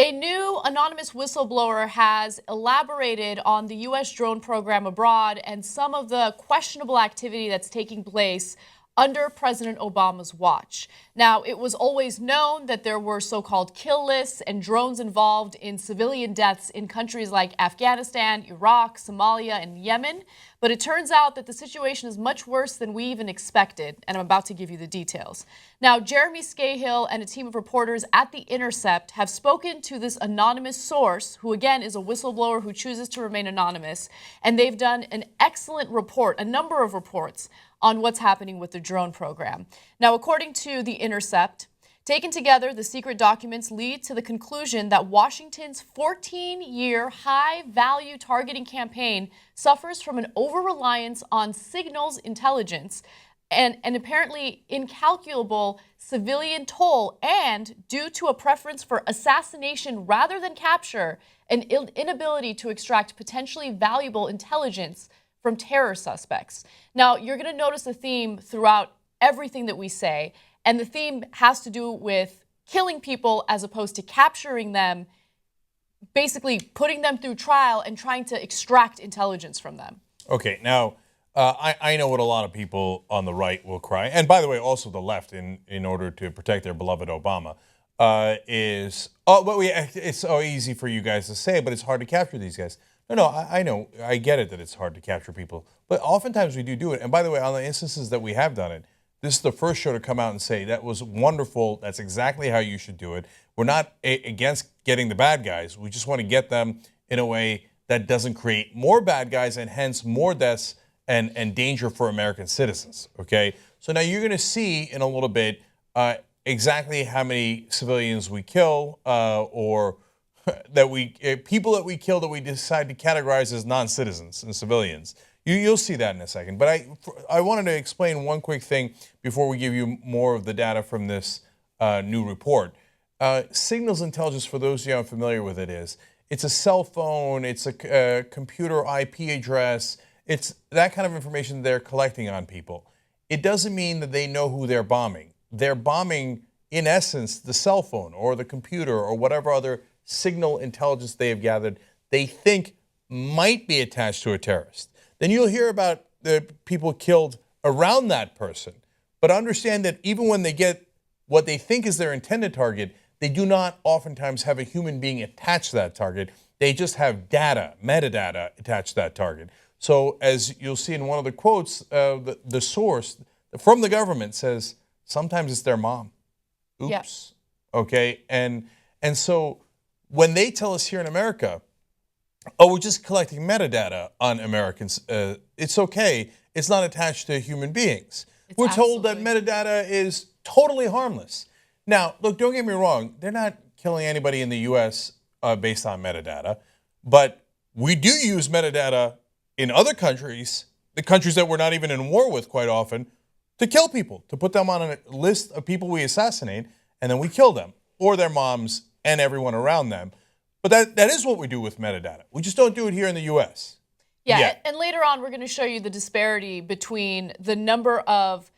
A new anonymous whistleblower has elaborated on the U.S. drone program abroad and some of the questionable activity that's taking place under President Obama's watch. Now, it was always known that there were so-called kill lists and drones involved in civilian deaths in countries like Afghanistan, Iraq, Somalia, and Yemen. But it turns out that the situation is much worse than we even expected, and I'm about to give you the details. Now, Jeremy Scahill and a team of reporters at The Intercept have spoken to this anonymous source, who again is a whistleblower who chooses to remain anonymous, and they've done an excellent report, a number of reports, on what's happening with the drone program. Now, according to The Intercept, taken together, the secret documents lead to the conclusion that Washington's 14-year high-value targeting campaign suffers from an over-reliance on signals intelligence and an apparently incalculable civilian toll, and due to a preference for assassination rather than capture, an inability to extract potentially valuable intelligence from terror suspects. Now, you're going to notice a theme throughout everything that we say, and the theme has to do with killing people as opposed to capturing them, basically putting them through trial and trying to extract intelligence from them. Okay, now, I know what a lot of people on the right will cry, and by the way, also the left, in order to protect their beloved Obama, it's so easy for you guys to say, but it's hard to capture these guys. No, I know. I get it that it's hard to capture people. But oftentimes we do it. And by the way, on the instances that we have done it, this is the first show to come out and say, that was wonderful. That's exactly how you should do it. We're not against getting the bad guys. We just want to get them in a way that doesn't create more bad guys and hence more deaths and danger for American citizens. Okay? So now you're going to see in a little bit exactly how many civilians we kill or people that we kill that we decide to categorize as non-citizens and civilians. You'll see that in a second. But I wanted to explain one quick thing before we give you more of the data from this new report. Signals intelligence, for those of you unfamiliar with it, it's a cell phone, it's a computer IP address, it's that kind of information they're collecting on people. It doesn't mean that they know who they're bombing. They're bombing, in essence, the cell phone or the computer or whatever other signal intelligence they have gathered they think might be attached to a terrorist. Then you'll hear about the people killed around that person. But understand that even when they get what they think is their intended target, they do not oftentimes have a human being attached to that target. They just have data, metadata attached to that target. So as you'll see in one of the quotes, the source from the government says, sometimes it's their mom. Oops. Yep. Okay. And so when they tell us here in America, oh, we're just collecting metadata on Americans, it's okay. It's not attached to human beings. We're told that metadata is totally harmless. Now, look, don't get me wrong. They're not killing anybody in the U.S. Based on metadata. But we do use metadata in other countries, the countries that we're not even in war with quite often, to kill people, to put them on a list of people we assassinate, and then we kill them, or their moms and everyone around them. But that is what we do with metadata. We just don't do it here in the U.S. Yeah, and later on we're going to show you the disparity between the number of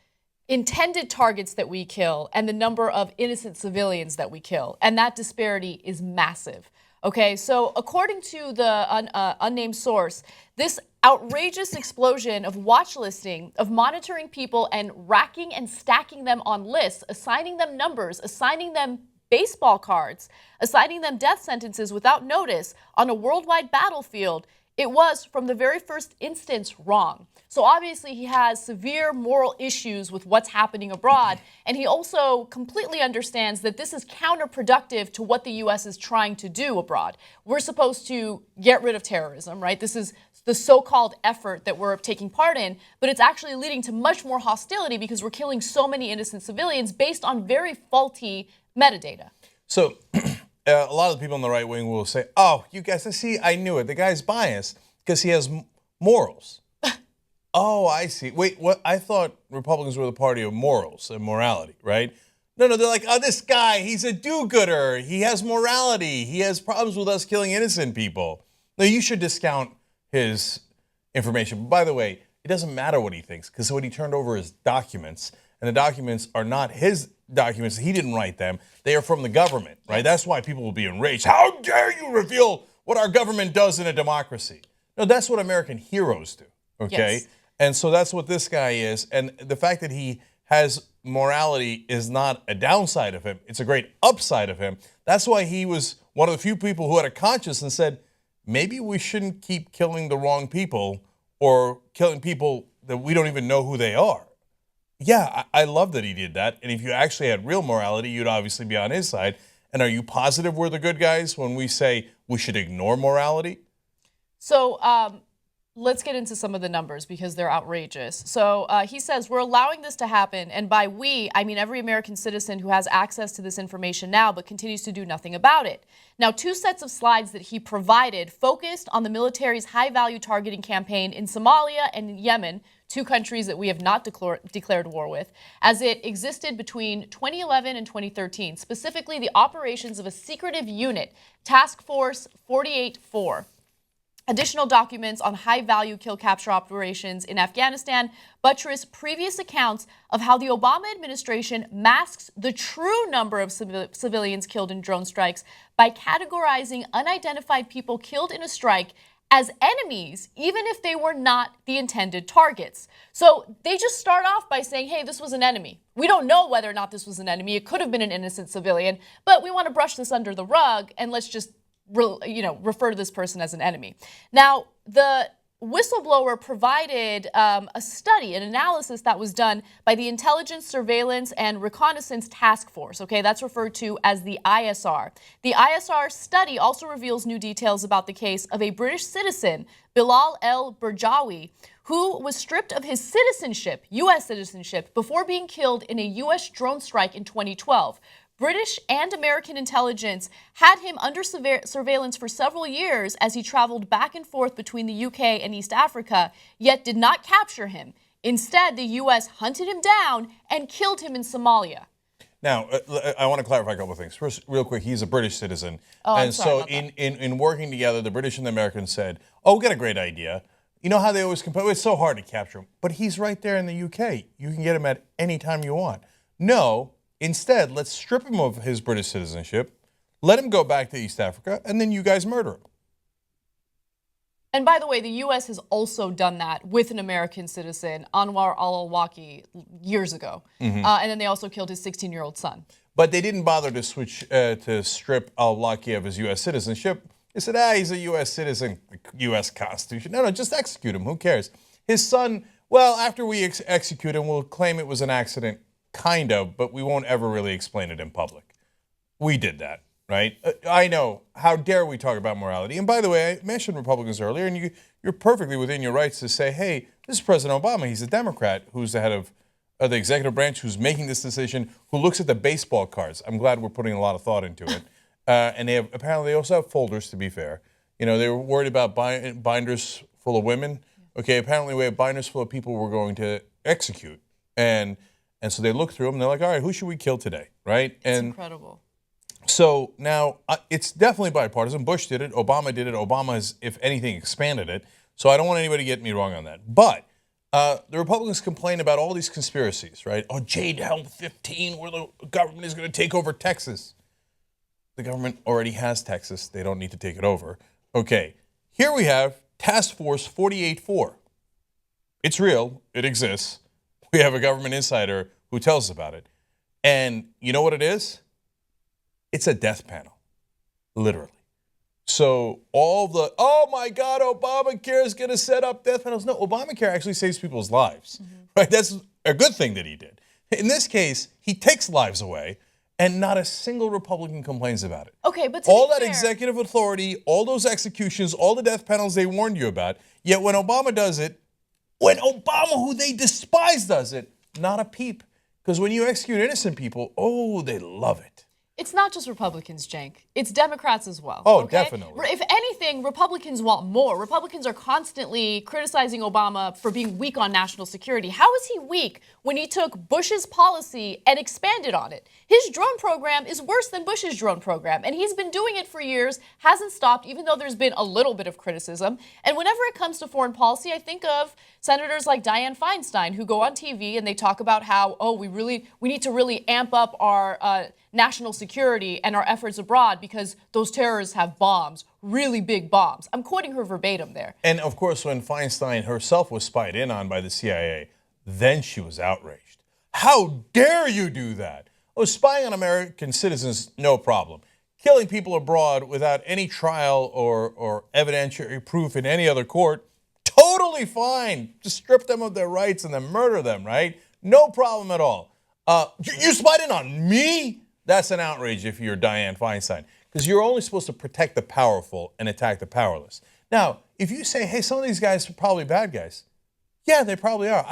intended targets that we kill and the number of innocent civilians that we kill. And that disparity is massive. Okay, so according to the unnamed source, this outrageous explosion of watch listing, of monitoring people and racking and stacking them on lists, assigning them numbers, assigning them baseball cards, assigning them death sentences without notice on a worldwide battlefield, it was, from the very first instance, wrong. So obviously he has severe moral issues with what's happening abroad, and he also completely understands that this is counterproductive to what the U.S. is trying to do abroad. We're supposed to get rid of terrorism, right? This is the so-called effort that we're taking part in, but it's actually leading to much more hostility because we're killing so many innocent civilians based on very faulty metadata. So a lot of the people on the right wing will say, oh, you guys, I knew it. The guy's biased because he has morals. Oh, I see. Wait, what? I thought Republicans were the party of morals and morality, right? No, they're like, oh, this guy, he's a do-gooder. He has morality. He has problems with us killing innocent people. No, you should discount his information. But by the way, it doesn't matter what he thinks because what he turned over is documents. and the documents are not his documents. He didn't write them. They are from the government, right? That's why people will be enraged. How dare you reveal what our government does in a democracy? No, that's what American heroes do, okay? Yes. And so that's what this guy is. And the fact that he has morality is not a downside of him. It's a great upside of him. That's why he was one of the few people who had a conscience and said, maybe we shouldn't keep killing the wrong people or killing people that we don't even know who they are. Yeah, I love that he did that. And if you actually had real morality, you'd obviously be on his side. And are you positive we're the good guys when we say we should ignore morality? So let's get into some of the numbers because they're outrageous. So he says, we're allowing this to happen. And by we, I mean every American citizen who has access to this information now but continues to do nothing about it. Now, 2 sets of slides that he provided focused on the military's high-value targeting campaign in Somalia and Yemen, 2 countries that we have not declared war with, as it existed between 2011 and 2013, specifically the operations of a secretive unit, Task Force 48-4. Additional documents on high-value kill-capture operations in Afghanistan buttress previous accounts of how the Obama administration masks the true number of civilians killed in drone strikes by categorizing unidentified people killed in a strike as enemies, even if they were not the intended targets. So they just start off by saying, hey, this was an enemy. We don't know whether or not this was an enemy. It could have been an innocent civilian, but we want to brush this under the rug and let's just refer to this person as an enemy. Now, the whistleblower provided a study, an analysis that was done by the Intelligence, Surveillance, and Reconnaissance Task Force. Okay, that's referred to as the ISR. The ISR study also reveals new details about the case of a British citizen, Bilal El-Berjawi, who was stripped of his citizenship, U.S. citizenship, before being killed in a U.S. drone strike in 2012. British and American intelligence had him under surveillance for several years as he traveled back and forth between the UK and East Africa, yet did not capture him. Instead, the U.S. hunted him down and killed him in Somalia. Now, I want to clarify a couple of things. First, real quick, he's a British citizen. Oh, and so in working together, the British and the Americans said, oh, we got a great idea. You know how they always complain, it's so hard to capture him. But he's right there in the UK. You can get him at any time you want. No. Instead, let's strip him of his British citizenship, let him go back to East Africa, and then you guys murder him. And by the way, the U.S. has also done that with an American citizen, Anwar al-Awlaki, years ago. And then they also killed his 16-year-old son. But they didn't bother to switch to strip al-Awlaki of his U.S. citizenship. They said, he's a U.S. citizen, the U.S. Constitution. No, just execute him. Who cares? His son, well, after we execute him, we'll claim it was an accident. Kind of, but we won't ever really explain it in public. We did that, right? I know. How dare we talk about morality? And by the way, I mentioned Republicans earlier, and you're perfectly within your rights to say, hey, this is President Obama. He's a Democrat who's the head of the executive branch, who's making this decision, who looks at the baseball cards. I'm glad we're putting a lot of thought into it. And apparently they also have folders, to be fair. You know, they were worried about binders full of women. Okay, apparently we have binders full of people we're going to execute. And so they look through them and they're like, all right, who should we kill today, right? It's incredible. So now it's definitely bipartisan. Bush did it. Obama did it. Obama has, if anything, expanded it. So I don't want anybody to get me wrong on that. But the Republicans complain about all these conspiracies, right? Oh, Jade Helm 15, where the government is going to take over Texas. The government already has Texas. They don't need to take it over. Okay, here we have Task Force 48-4. It's real. It exists. We have a government insider who tells us about it. And you know what it is? It's a death panel, literally. So all the, oh my God, Obamacare is going to set up death panels. No, Obamacare actually saves people's lives, right? That's a good thing that he did. In this case, he takes lives away, and not a single Republican complains about it. Okay, but all that executive authority, all those executions, all the death panels they warned you about, yet when Obama does it, when Obama, who they despise, does it, not a peep. Because when you execute innocent people, oh, they love it. It's not just Republicans, Cenk. It's Democrats as well. Oh, okay? definitely. If anything, Republicans want more. Republicans are constantly criticizing Obama for being weak on national security. How is he weak when he took Bush's policy and expanded on it? His drone program is worse than Bush's drone program, and he's been doing it for years, hasn't stopped, even though there's been a little bit of criticism. And whenever it comes to foreign policy, I think of senators like Dianne Feinstein who go on TV and they talk about how, oh, we need to really amp up our national security and our efforts abroad because those terrorists have bombs, really big bombs. I'm quoting her verbatim there. And of course, when Feinstein herself was spied in on by the CIA, then she was outraged. How dare you do that? Oh, spying on American citizens, no problem. Killing people abroad without any trial or evidentiary proof in any other court, totally fine. Just strip them of their rights and then murder them, right? No problem at all. You spied in on me? That's an outrage if you're Dianne Feinstein, because you're only supposed to protect the powerful and attack the powerless. Now, if you say, hey, some of these guys are probably bad guys, yeah, they probably are.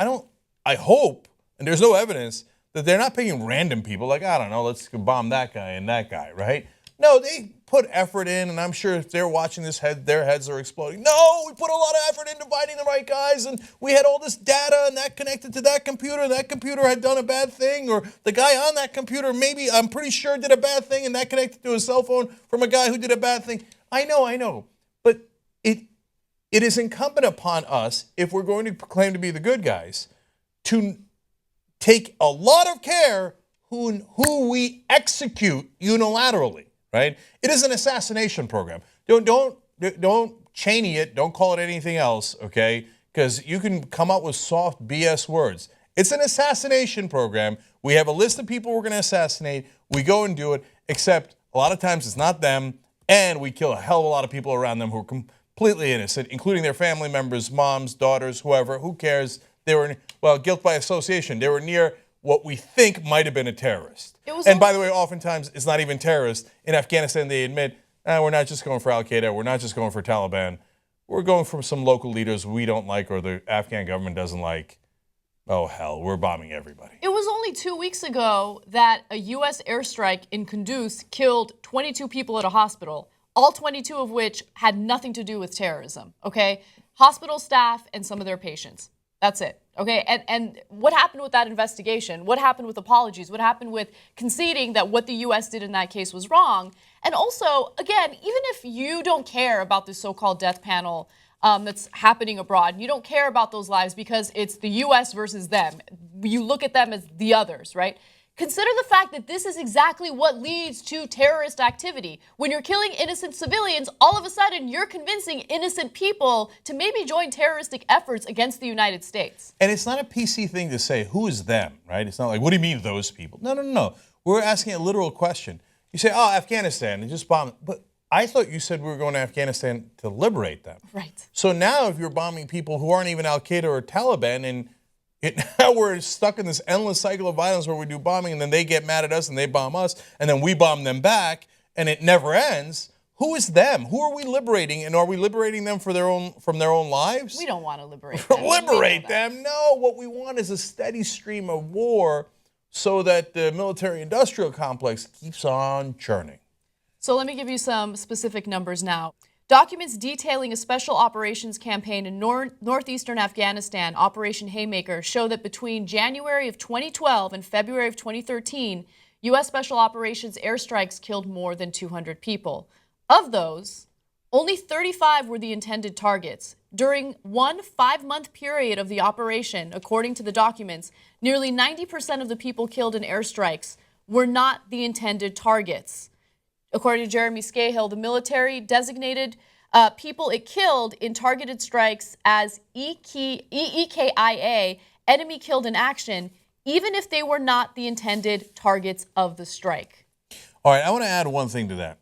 I hope, and there's no evidence, that they're not picking random people like, I don't know, let's bomb that guy and that guy, right? No, they put effort in, and I'm sure if they're watching this, their heads are exploding. No, we put a lot of effort into finding the right guys, and we had all this data, and that connected to that computer had done a bad thing, or the guy on that computer maybe, I'm pretty sure, did a bad thing, and that connected to a cell phone from a guy who did a bad thing. I know, but it is incumbent upon us, if we're going to claim to be the good guys, to take a lot of care who we execute unilaterally. Right? It is an assassination program. Don't Cheney it. Don't call it anything else, okay? Because you can come up with soft BS words. It's an assassination program. We have a list of people we're going to assassinate. We go and do it, except a lot of times it's not them, and we kill a hell of a lot of people around them who are completely innocent, including their family members, moms, daughters, whoever. Who cares? They were, well, guilt by association. They were near what we think might have been a terrorist. And by the way, oftentimes it's not even terrorists. In Afghanistan, they admit, we're not just going for Al-Qaeda, we're not just going for Taliban. We're going for some local leaders we don't like or the Afghan government doesn't like. Oh, hell, we're bombing everybody. It was only 2 weeks ago that a U.S. airstrike in Kunduz killed 22 people at a hospital, all 22 of which had nothing to do with terrorism, okay? Hospital staff and some of their patients. That's it. Okay, and what happened with that investigation? What happened with apologies? What happened with conceding that what the U.S. did in that case was wrong? And also, again, even if you don't care about the so-called death panel that's happening abroad, you don't care about those lives because it's the U.S. versus them. You look at them as the others, right? Consider the fact that this is exactly what leads to terrorist activity. When you're killing innocent civilians, all of a sudden you're convincing innocent people to maybe join terroristic efforts against the United States. And it's not a PC thing to say, who is them, right? It's not like, what do you mean those people? No. We're asking a literal question. You say, oh, Afghanistan, and just bomb. But I thought you said we were going to Afghanistan to liberate them. Right. So now if you're bombing people who aren't even Al-Qaeda or Taliban, and now we're stuck in this endless cycle of violence where we do bombing and then they get mad at us and they bomb us and then we bomb them back and it never ends. Who is them? Who are we liberating? And are we liberating them from their own lives? We don't want to liberate them. Liberate them? No. What we want is a steady stream of war so that the military-industrial complex keeps on churning. So let me give you some specific numbers now. Documents detailing a special operations campaign in northeastern Afghanistan, Operation Haymaker, show that between January of 2012 and February of 2013, U.S. Special Operations airstrikes killed more than 200 people. Of those, only 35 were the intended targets. During one 5-month period of the operation, according to the documents, nearly 90% of the people killed in airstrikes were not the intended targets. According to Jeremy Scahill, the military designated people it killed in targeted strikes as EKIA, enemy killed in action, even if they were not the intended targets of the strike. All right, I want to add one thing to that.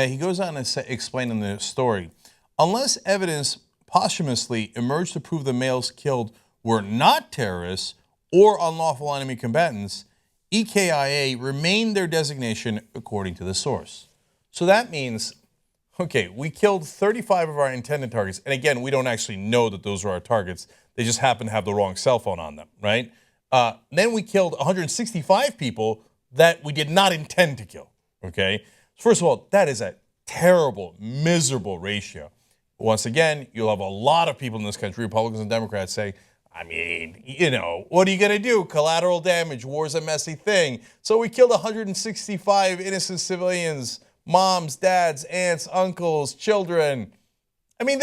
He goes on to explain in the story, unless evidence posthumously emerged to prove the males killed were not terrorists or unlawful enemy combatants, EKIA remained their designation according to the source. So that means, okay, we killed 35 of our intended targets. And again, we don't actually know that those are our targets. They just happen to have the wrong cell phone on them, right? Then we killed 165 people that we did not intend to kill. Okay? First of all, that is a terrible, miserable ratio. Once again, you'll have a lot of people in this country, Republicans and Democrats, say, I mean, what are you going to do? Collateral damage, war's a messy thing. So we killed 165 innocent civilians, moms, dads, aunts, uncles, children. I mean,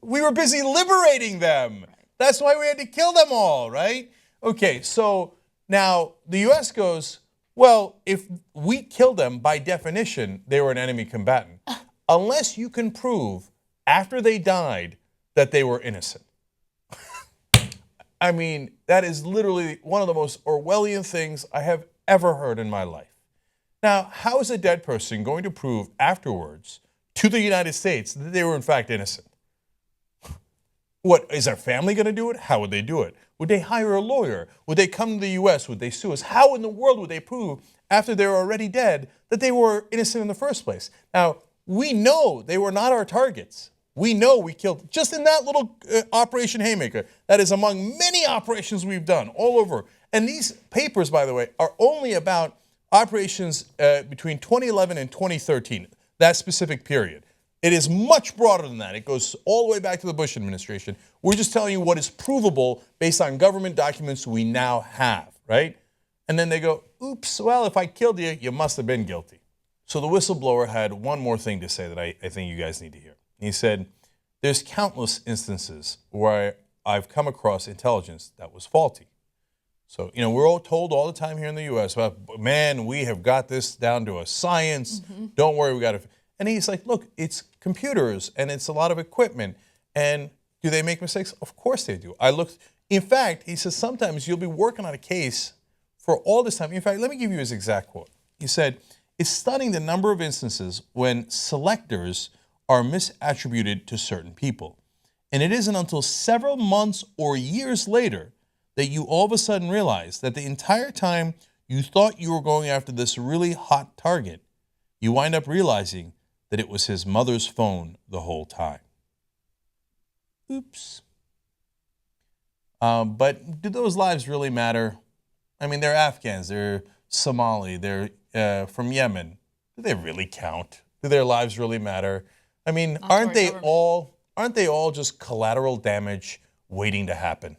we were busy liberating them. That's why we had to kill them all, right? Okay, so now the U.S. goes, well, if we killed them, by definition, they were an enemy combatant. Unless you can prove after they died that they were innocent. I mean, that is literally one of the most Orwellian things I have ever heard in my life. Now, how is a dead person going to prove afterwards to the United States that they were in fact innocent? What, is their family going to do it? How would they do it? Would they hire a lawyer? Would they come to the U.S.? Would they sue us? How in the world would they prove, after they were already dead, that they were innocent in the first place? Now, we know they were not our targets. We know we killed, just in that little Operation Haymaker, that is among many operations we've done all over. And these papers, by the way, are only about operations between 2011 and 2013, that specific period. It is much broader than that. It goes all the way back to the Bush administration. We're just telling you what is provable based on government documents we now have, right? And then they go, oops, well, if I killed you, you must have been guilty. So the whistleblower had one more thing to say that I think you guys need to hear. He said, there's countless instances where I've come across intelligence that was faulty. So, we're all told all the time here in the U.S., man, we have got this down to a science. Don't worry, we got it. And he's like, look, it's computers and it's a lot of equipment. And do they make mistakes? Of course they do. In fact, he says, sometimes you'll be working on a case for all this time. In fact, let me give you his exact quote. He said, it's stunning the number of instances when selectors are misattributed to certain people. And it isn't until several months or years later that you all of a sudden realize that the entire time you thought you were going after this really hot target, you wind up realizing that it was his mother's phone the whole time. Oops. But do those lives really matter? I mean, they're Afghans, they're Somali, they're from Yemen. Do they really count? Do their lives really matter? I mean, aren't they all just collateral damage waiting to happen?